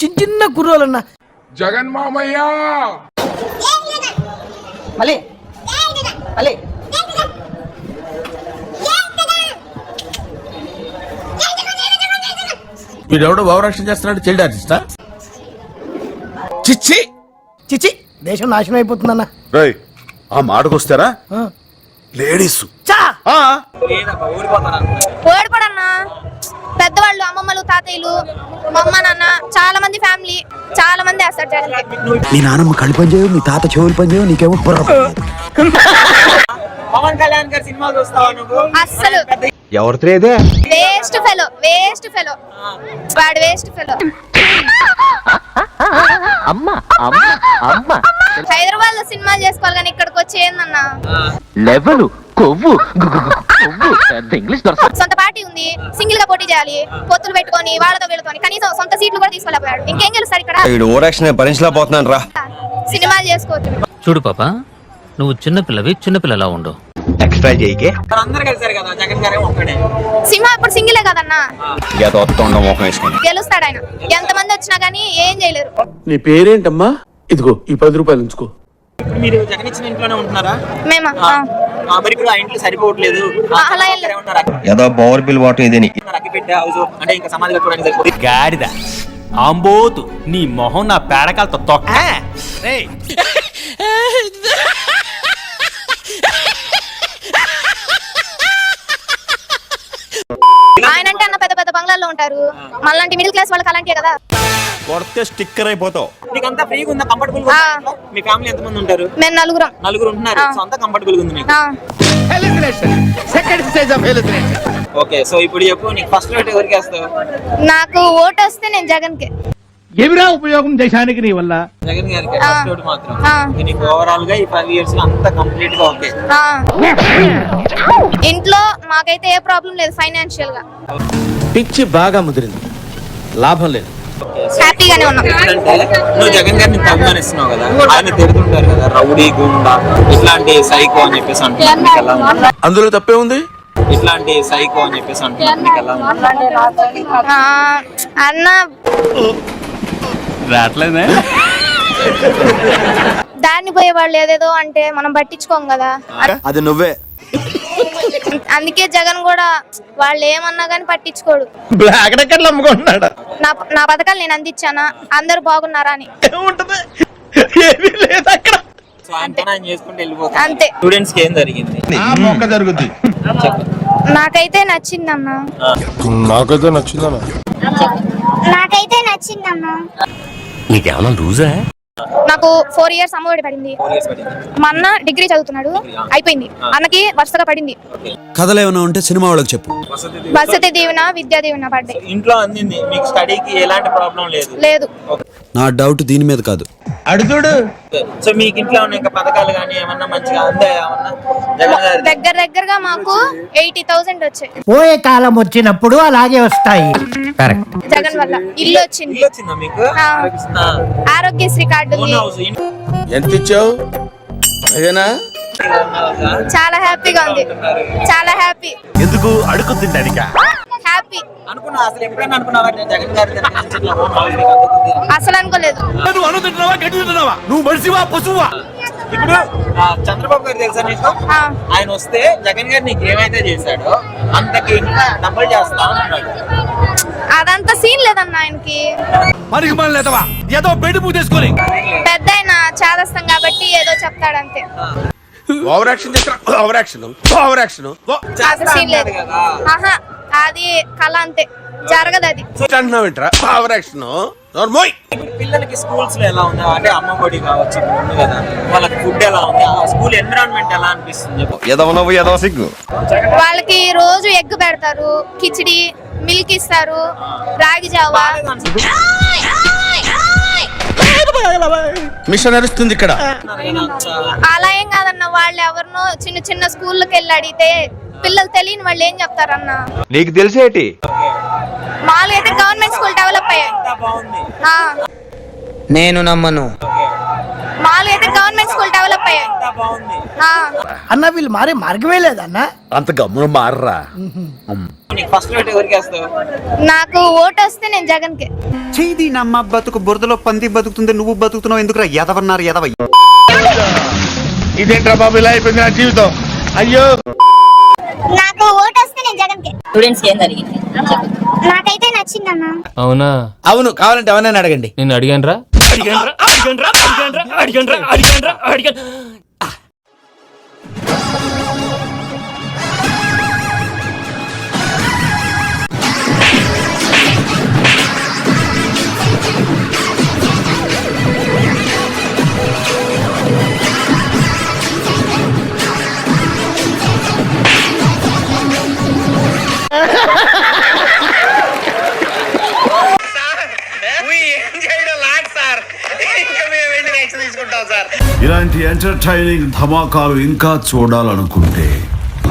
చిన్న చిన్న కుర్రోలన్నా. జగన్ మామయ్య మళ్ళీ మళ్ళీ వీడెవడో భావరక్షణ చేస్తున్నాడు, చైల్డ్ ఆర్టిస్టా? చిచ్చి చిచ్చి, దేశం నాశనం అయిపోతుందన్నా. రేయ్, ఆ మాటకొస్తారా లేడీస్ ఓడిపోడన్నా. పెద్దవాళ్ళు, అమ్మమ్మలు, తాతయ్యలు, మా అమ్మ నాన్న, చాలా మంది ఫ్యామిలీ, చాలా మంది వేస్తారు జగన్. మీ నాన్నమ్మ కళ్ళు పని చేయవు, మీ తాత చెవులు పని చేయవు, నీకేమో పవన్ కళ్యాణ్ గారి సినిమా చూస్తావా నువ్వు? అస్సలు ఎవరితో ఇదే వేస్ట్ ఫెలో, వేస్ట్ ఫెలో, వాడు వేస్ట్ ఫెలో. హైదరాబాద్ లో సినిమాలు చేసుకోవాలి కానీ ఇక్కడికి వచ్చి ఏందన్నా లెవెల్ కొవ్వు ఇంగ్లీష్ సొంత పార్టీ ఉంది, సింగిల్ గా పోటీ చేయాలి, పొత్తులు పెట్టుకొని వాళ్ళతో వీళ్ళతో కనీసం సొంత సీట్లు కూడా తీసుకోలేకపోయాడు. ఇంకేం గెలుస్తాడు ఇక్కడ? ఓరాక్షన్ భరించలేకపోతున్నాను రా. సినిమాలు చేసుకోవచ్చు. చూడు పాప, నువ్వు చిన్నపిల్లవి, చిన్నపిల్లలా ఉండు. ఎక్స్ట్రా చేయకే అందరు కలిసారు కదా, జగన్ గారే ఒక్కడే. సింహ ఇప్పుడు సింగిలే కదన్నా, మోహం వేసుకుని గెలుస్తాడు ఆయన. ఎంతమంది వచ్చినా గానీ ఏం చేయలేరు. నీ పేరేంటమ్మా? ఇదిగో ఈ 10 రూపాయలు ఉంచుకో. ఇప్పుడు మీరు జగన్ ఇచ్చిన ఇంట్లోనే ఉంటున్నారా? మేమా మరి ఇప్పుడు ఆ ఇంట్లో సరిపోవట్లేదు, అలా ఏం లేదు. ఏదో బోర్ బిల్ వాటం ఇదేని అగ్గిపెట్టే హౌస్ అంటే ఇంకా సమాధి కట్టుకోవడానికి సరిపోతుంది. గాడిద ఆంబోతు నీ మొహం నా పేడకాలతో తొక్క. ఆయన అంటే అన్న పెద్ద పెద్ద బంగ్లాల్లో ఉంటారు, మళ్ళంటి మిడిల్ క్లాస్ వాళ్ళకి అలాంటిే కదా. కొడితే స్టిక్కర్ అయిపోతావు. మీకు అంతా ఫ్రీగా ఉందా? కంఫర్టబుల్ గా ఉందా? మీ ఫ్యామిలీ ఎంత మంది ఉంటారు? మేము నలుగురు ఉంటున్నారు. సో అంతా కంఫర్టబుల్ గా ఉంది మీకు. Second stage of hallucination. Okay, so ఇప్పుడు చెప్పు, నీకు ఫస్ట్ ఓట్ ఎవరికి వేస్తావు? నాకు ఓటు వస్తే నేను జగన్ కి. ఏమిరా ఉపయోగం దేశానికి నీ వల్ల? జగన్ గారికి ఫస్ట్ ఓట్ మాత్రం. నీకు ఓవరాల్ గా ఈ 5 years లో అంతా కంప్లీట్ గా ఓకే. ఇంట్లో మాకైతే ఏ ప్రాబ్లం లేదు ఫైనాన్షియల్ గా. పిచ్చి బాగా ముదిరింది, లాభం లేదు. హ్యాపీగానే ఉన్నాం. అంటే నువ్వు జగన్ గారిని అభిమానిస్తున్నావు కదా, ఆయన తిడుతుంటారు కదా రౌడీ గుండా ఇట్లాంటి సైకో అని చెప్పేసి అంటున్నారు, మీకు ఎలా ఉంది? అందులో తప్పే ఉంది. ఇట్లాంటి సైకో అని చెప్పేసి అంటున్నారు, మీకు ఎలా ఉంది? అన్న రావట్లేదే. దాన్ని పోయే వాళ్ళు ఏదేదో అంటే మనం పట్టించుకోం కదా. అది నువ్వే. అందుకే జగన్ కూడా వాళ్ళు ఏమన్నా గానీ పట్టించుకోడు. బ్లాక్ టికెట్లు అమ్ముకుంటున్నాడు. నా పథకాలు నేను అందించానా, అందరూ బాగున్నారా అని. ఏమీ లేదు అక్కడ. సో ఆయన చేసుకుంటూ వెళ్ళిపోతాం. అంతే. స్టూడెంట్స్ కి ఏం జరిగింది? మొక్క జరుగుద్ది. నాకైతే నచ్చిందన్నా. నాకైతే నచ్చిందన్న. నాకైతే నచ్చిందన్నా. నీకేమన్నా లూజా? నాకు 4 years అమ్మఒడి పడింది. మా అన్న డిగ్రీ చదువుతున్నాడు, అయిపోయింది. అన్నకి వరుసగా పడింది. కథలు ఏమైనా ఉంటే సినిమా వాళ్ళకి చెప్పు. వసతి దీవెన, విద్యా దీవెన పడ్డాయి. ఇంట్లో అందింది, మీకు స్టడీకి ఎలాంటి ప్రాబ్లం లేదు. నా డౌట్ దీని మీద కాదు. అడుగుడు. సో మీకు ఇంట్లో ఉన్న ఇంకా పథకాలు కానీ ఏమన్నా మంచిగా అందాయా? ఏమన్నా జగన్ గారి దగ్గరగా మాకు 80,000 వచ్చాయి. పోయే కాలం వచ్చినప్పుడు అలాగే వస్తాయి. జగన్ వల్ల ఇల్లు వచ్చింది. ఇల్లు వచ్చిందా మీకు? ఆరోగ్యశ్రీ కార్డు ఉంది. ఎంత ఇచ్చావు? అదేనా? చాలా హ్యాపీగా ఉంది, చాలా హ్యాపీ. ఎందుకు అడుగు తింటానికా? హ్యాపీ. అనుకున్నా, అసలు ఎప్పుడైనా అనుకున్నావా జగన్ గారి దగ్గర నుంచి ఇట్లా home house మీకు అందుతుంది? అసలు అనుకోలేదు. నువ్వు అను తింటున్నావా, గడ్డి తింటున్నావా? నువ్వు మనిషివా పశువా? ఇప్పుడు చంద్రబాబు గారు తెలుసా నీకు? ఆయన వస్తే జగన్ గారు నీకు ఏమైతే చేశాడో అంతకి ఇంకా డబుల్ చేస్తా అంటున్నాడు. అదంతా సీన్ లేదన్న ఆయనకి. మనకి మన లేదవా ఏదో బెడ్ పూజ చేసుకొని పెద్ద ఆయన చేదస్తాం కాబట్టి ఏదో చెప్తాడంతే. ఓవర్ యాక్షన్ చేస్తా. Over action, over action. అసలు సీన్ లేదు. ఆహా, అది కళ అంతే, జరగదు అది. అంటున్నావేంట్రా ఓవర్ యాక్షన్? పిల్లలకి స్కూల్స్ లో ఎలా ఉంది అంటే అమ్మ ఒడి కావచ్చు, ఇప్పుడు ఉంది కదా, వాళ్ళకి ఫుడ్ ఎలా ఉంది, ఆ స్కూల్ ఎన్విరాన్మెంట్ ఎలా అనిపిస్తుంది చెప్పు? ఏదో సిగ్గు. వాళ్ళకి రోజు ఎగ్ పెడతారు, కిచిడి, మిల్క్ ఇస్తారు, రాగి జావా. మిషన్ నడుస్తుంది ఇక్కడ. అలా ఏం కాదన్న, వాళ్ళు ఎవరినో చిన్న చిన్న స్కూళ్ళకి వెళ్ళి అడిగితే పిల్లలు తెలియని వాళ్ళు ఏం చెప్తారన్న. నీకు తెలిసేటి మామూలుగా అయితే గవర్నమెంట్ స్కూల్ డెవలప్ అయ్యాయి. బాగుంది. నేను నమ్మను. మామూలుగా అయితే గవర్నమెంట్ స్కూల్ డెవలప్ అయ్యాయి. అంతా బాగుంది. ఆ, అన్న వీళ్ళు మారే మార్గమే లేదన్నా. అంత గమ్మున మారరా. నీకు ఫస్ట్ ఓటు ఎవరికి వేస్తావు? నాకు ఓటు వస్తే నేను జగన్ కి. చేది నమ్మ బతుకు బురదలో పంది బతుకుతుంది నువ్వు బతుకుతున్నావు ఎందుకురా ఎదవన్నారు ఎదవ ఇదేంట్రా బాబు ఇలా అయిపోయింది నా జీవితం. అయ్యో నాకు ఓటు వస్తే నేను జగన్ కి. స్టూడెంట్స్ ఏం జరిగింది? నాకైతే నచ్చిందన్నా. అవునా? అవును, కావాలంటే ఎవరైనా అడగండి. నేను అడిగాను రా. ఇలాంటి ఎంటర్టైనింగ్ ధమాకాలు ఇంకా చూడాలనుకుంటే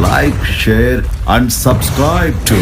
like share and subscribe to